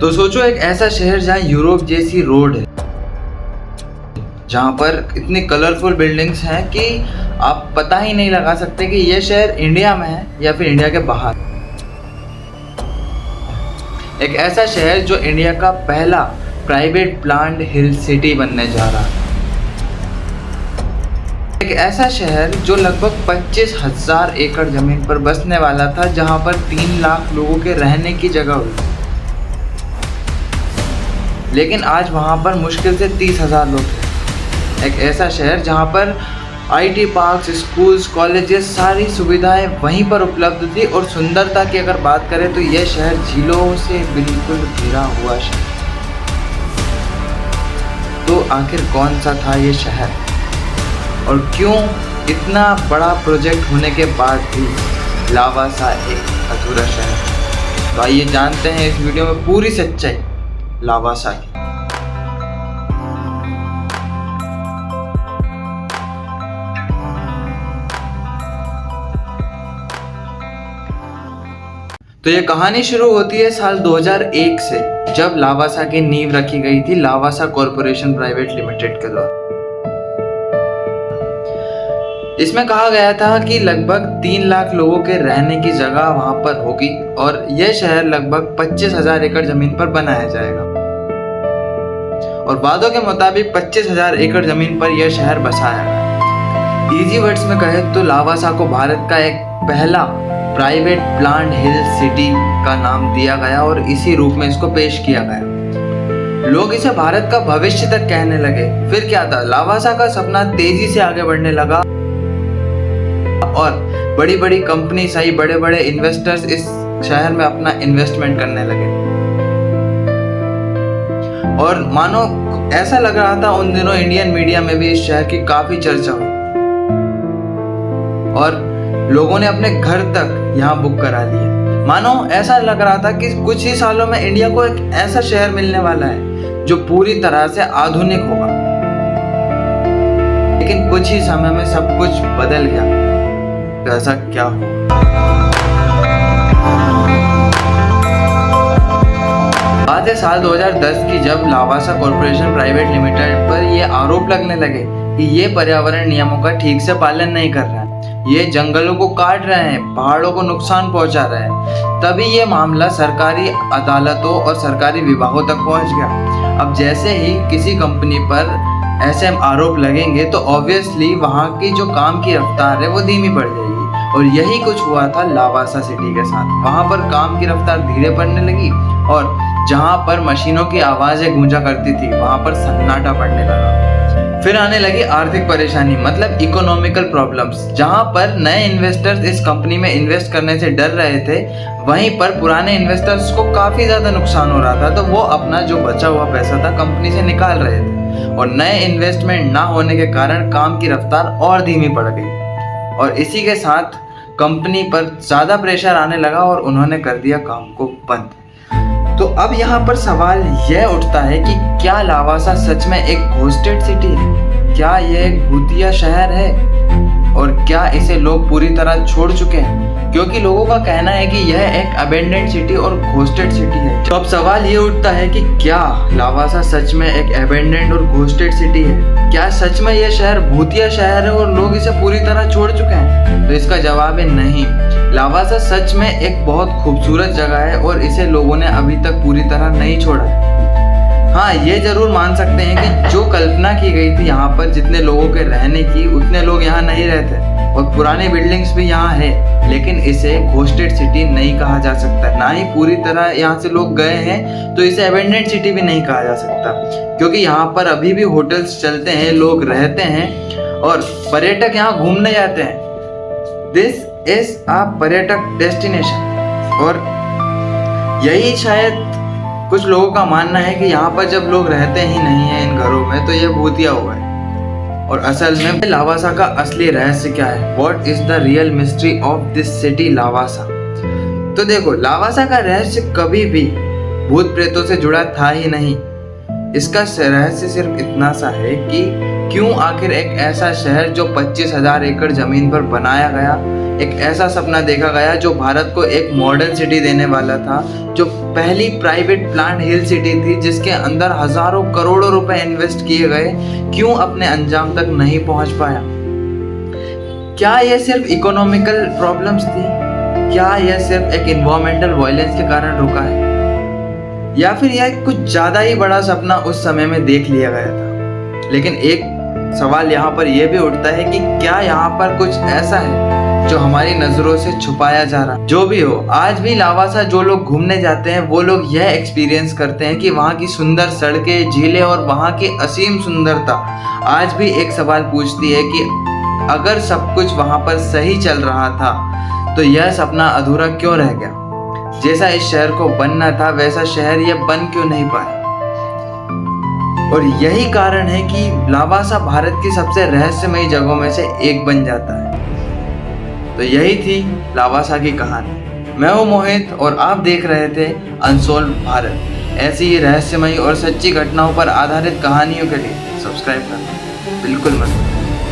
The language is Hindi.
तो सोचो एक ऐसा शहर जहाँ यूरोप जैसी रोड है, जहाँ पर इतनी कलरफुल बिल्डिंग्स हैं कि आप पता ही नहीं लगा सकते कि ये शहर इंडिया में है या फिर इंडिया के बाहर। एक ऐसा शहर जो इंडिया का पहला प्राइवेट प्लान्ड हिल सिटी बनने जा रहा है। एक ऐसा शहर जो लगभग 25,000 एकड़ जमीन पर बसने वाला था, जहां पर 3 लाख लोगों के रहने की जगह हुई, लेकिन आज वहां पर मुश्किल से 30,000 लोग थे। एक ऐसा शहर जहां पर IT पार्क्स, स्कूल्स, कॉलेजेस, सारी सुविधाएं वहीं पर उपलब्ध थी। और सुंदरता की अगर बात करें तो यह शहर झीलों से बिल्कुल घिरा हुआ शहर। तो आखिर कौन सा था ये शहर और क्यों इतना बड़ा प्रोजेक्ट होने के बाद भी लावासा एक अधूरा शहर है? तो आइए जानते हैं इस वीडियो में पूरी सच्चाई लावासा की। तो ये कहानी शुरू होती है साल 2001 से, जब लावासा की नींव रखी गई थी लावासा कॉरपोरेशन प्राइवेट लिमिटेड के द्वारा। इसमें कहा गया था कि लगभग 3 लाख लोगों के रहने की जगह वहां पर होगी और यह शहर लगभग 25,000 एकड़ जमीन पर बनाया जाएगा। और वादों के मुताबिक 25,000 एकड़ जमीन पर यह शहर बसाया गया। इजी वर्ड्स में कहे तो लावासा को भारत का एक पहला प्राइवेट प्लान्ड हिल सिटी का नाम दिया गया और इसी रूप में इसको पेश किया गया। लोग इसे भारत का भविष्य तक कहने लगे। फिर क्या था, लावासा का सपना तेजी से आगे बढ़ने लगा और बड़ी बड़ी कंपनीज आई, बड़े बड़े इन्वेस्टर्स इस शहर में अपना इन्वेस्टमेंट करने लगे। और मानो ऐसा लग रहा था उन दिनों इंडियन मीडिया में भी इस शहर की काफी चर्चा हुई और लोगों ने अपने घर तक यहाँ बुक करा लिया। मानो ऐसा लग रहा था कि कुछ ही सालों में इंडिया को एक ऐसा शहर मिलने वाला है जो पूरी तरह से आधुनिक होगा। लेकिन कुछ ही समय में सब कुछ बदल गया। तो ऐसा क्या हुआ? बात है साल 2010 की, जब लावासा कॉरपोरेशन प्राइवेट लिमिटेड पर ये आरोप लगने लगे कि ये पर्यावरण नियमों का ठीक से पालन नहीं कर रहा है, ये जंगलों को काट रहे हैं, पहाड़ों को नुकसान पहुंचा रहे हैं। तभी ये मामला सरकारी अदालतों और सरकारी विभागों तक पहुंच गया। अब जैसे ही किसी कंपनी पर ऐसे आरोप लगेंगे तो ऑब्वियसली वहां की जो काम की रफ्तार है वो धीमी पड़ जाएगी। और यही कुछ हुआ था लावासा सिटी के साथ। वहां पर काम की रफ्तार धीरे पड़ने लगी और जहां पर मशीनों की आवाजें गूंजा करती थी वहां पर सन्नाटा पड़ने लगा। फिर आने लगी आर्थिक परेशानी, मतलब इकोनॉमिकल प्रॉब्लम्स। जहां पर नए इन्वेस्टर्स इस कंपनी में इन्वेस्ट करने से डर रहे थे, वहीं पर पुराने इन्वेस्टर्स को काफी ज्यादा नुकसान हो रहा था। तो वो अपना जो बचा हुआ पैसा था कंपनी से निकाल रहे थे और नए इन्वेस्टमेंट ना होने के कारण काम की रफ्तार और धीमी पड़ गई। और इसी के साथ कंपनी पर ज्यादा प्रेशर आने लगा और उन्होंने कर दिया काम को बंद। तो अब यहाँ पर सवाल यह उठता है कि क्या लावासा सच में एक घोस्टेड सिटी है? क्या यह एक भूतिया शहर है और क्या इसे लोग पूरी तरह छोड़ चुके हैं? क्योंकि लोगों का कहना है कि यह एक अबेंडेंड सिटी और घोस्टेड सिटी है। तो अब सवाल ये उठता है कि क्या लावासा सच में एक अबेंडेंड और घोस्टेड सिटी है? क्या सच में यह शहर भूतिया शहर है और लोग इसे पूरी तरह छोड़ चुके हैं? तो इसका जवाब है नहीं। लावासा सच में एक बहुत खूबसूरत जगह है और इसे लोगों ने अभी तक पूरी तरह नहीं छोड़ा। हाँ, ये जरूर मान सकते हैं कि जो कल्पना की गई थी यहाँ पर जितने लोगों के रहने की, उतने लोग यहाँ नहीं रहते और पुरानी बिल्डिंग्स भी यहाँ है, लेकिन इसे घोस्टेड सिटी नहीं कहा जा सकता। ना ही पूरी तरह यहाँ से लोग गए हैं, तो इसे अबेंडेंड सिटी भी नहीं कहा जा सकता, क्योंकि यहाँ पर अभी भी होटल्स चलते हैं, लोग रहते हैं और पर्यटक यहाँ घूमने जाते हैं। दिस इज अ पर्यटक डेस्टिनेशन। और यही शायद कुछ लोगों का मानना है कि यहाँ पर जब लोग रहते ही नहीं हैं इन घरों में, तो ये भूतिया हुआ है। और असल में लावासा का असली रहस्य क्या है? What is the real mystery of this city Lavasa? तो देखो, लावासा का रहस्य कभी भी भूत प्रेतों से जुड़ा था ही नहीं। इसका रहस्य सिर्फ इतना सा है कि क्यों आखिर एक ऐसा शहर जो 25,000 एकड़ जमीन पर बनाया गया, एक ऐसा सपना देखा गया जो भारत को एक मॉडर्न सिटी देने वाला था, जो पहली प्राइवेट प्लांट हिल सिटी थी जिसके अंदर हजारों करोड़ों रुपए इन्वेस्ट किए गए, क्यों अपने अंजाम तक नहीं पहुंच पाया? क्या यह सिर्फ इकोनॉमिकल प्रॉब्लम्स थी? क्या यह सिर्फ एक इन्वायरमेंटल वायलेंस के कारण रुका है? या फिर यह कुछ ज़्यादा ही बड़ा सपना उस समय में देख लिया गया था? लेकिन एक सवाल यहाँ पर यह भी उठता है कि क्या यहाँ पर कुछ ऐसा है जो हमारी नज़रों से छुपाया जा रहा है? जो भी हो, आज भी लावासा जो लोग घूमने जाते हैं वो लोग यह एक्सपीरियंस करते हैं कि वहाँ की सुंदर सड़कें, झीलें और वहाँ की असीम सुंदरता आज भी एक सवाल पूछती है कि अगर सब कुछ वहाँ पर सही चल रहा था तो यह सपना अधूरा क्यों रह गया? जैसा इस शहर को बनना था वैसा शहर यह बन क्यों नहीं पाया? और यही कारण है कि लावासा भारत की सबसे रहस्यमयी जगहों में से एक बन जाता है। तो यही थी लावासा की कहानी। मैं हूं मोहित और आप देख रहे थे अनसोल्व भारत। ऐसी ही रहस्यमयी और सच्ची घटनाओं पर आधारित कहानियों के लिए सब्सक्राइब करना बिल्कुल मत भूलिए।